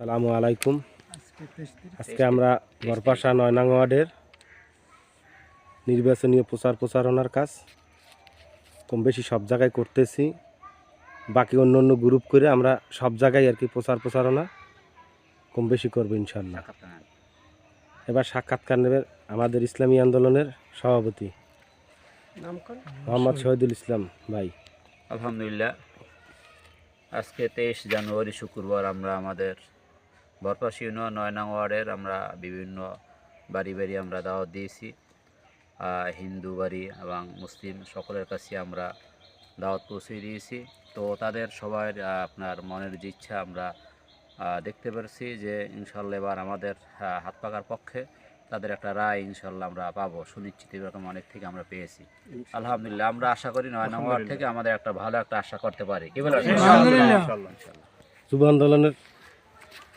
আসসালামু আলাইকুম। আজকে আমরা বরপাশা ৯ নং ওয়ার্ডের নির্বাচনীয় প্রচারণার কাজ কম বেশি সব জায়গায় করতেছি। বাকি অন্য অন্য গ্রুপ করে আমরা সব জায়গায় আর কি প্রচারণা কম বেশি করবো ইনশাল্লাহ। এবার সাক্ষাৎকার নেবেন আমাদের ইসলামী আন্দোলনের সভাপতি মোহাম্মদ শহীদুল ইসলাম ভাই। আলহামদুলিল্লাহ, আজকে 23 জানুয়ারি শুক্রবার আমরা আমাদের বরপাশা ইউনিয়ন ৯ নং ওয়ার্ডের আমরা বিভিন্ন বাড়ি বাড়ি আমরা দাওয়াত দিয়েছি। হিন্দু বাড়ি এবং মুসলিম সকলের কাছে আমরা দাওয়াত পৌঁছে দিয়েছি। তো তাদের সবার আপনার মনের যে ইচ্ছা আমরা দেখতে পারছি যে ইনশাল্লাহ এবার আমাদের হাত পাকার পক্ষে তাদের একটা রায় ইনশাল্লাহ আমরা পাবো, সুনিশ্চিত এরকম অনেক থেকে আমরা পেয়েছি। আলহামদুলিল্লাহ, আমরা আশা করি ৯ নং ওয়ার্ড থেকে আমাদের একটা ভালো একটা আশা করতে পারি। কি বলেন? যুব আন্দোলনের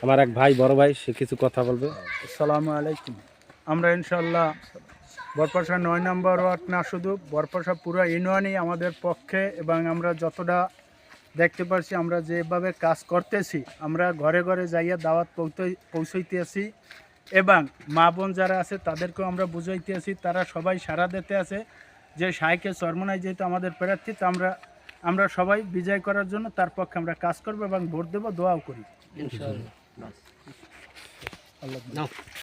আমার এক ভাই, বড় ভাই, সে কিছু কথা বলবে। আসসালামু আলাইকুম। আমরা ইনশাল্লাহ বরপাশা ৯ নম্বর ওয়ার্ড না, শুধু বরপাশা পুরো ইউনিয়নই আমাদের পক্ষে, এবং আমরা যতটা দেখতে পাচ্ছি আমরা যেভাবে কাজ করতেছি, আমরা ঘরে ঘরে যাইয়া দাওয়াত পৌঁছাইতেছি এবং মা বোন যারা আছে তাদেরকেও আমরা বুঝাইতেছি। তারা সবাই সাড়া দিতে আছে যে শাইখে চরমনাই যেহেতু আমাদের প্রার্থী, তো আমরা সবাই বিজয় করার জন্য তার পক্ষে আমরা কাজ করব এবং ভোট দেব, দোয়াও করি ইনশাআল্লাহ।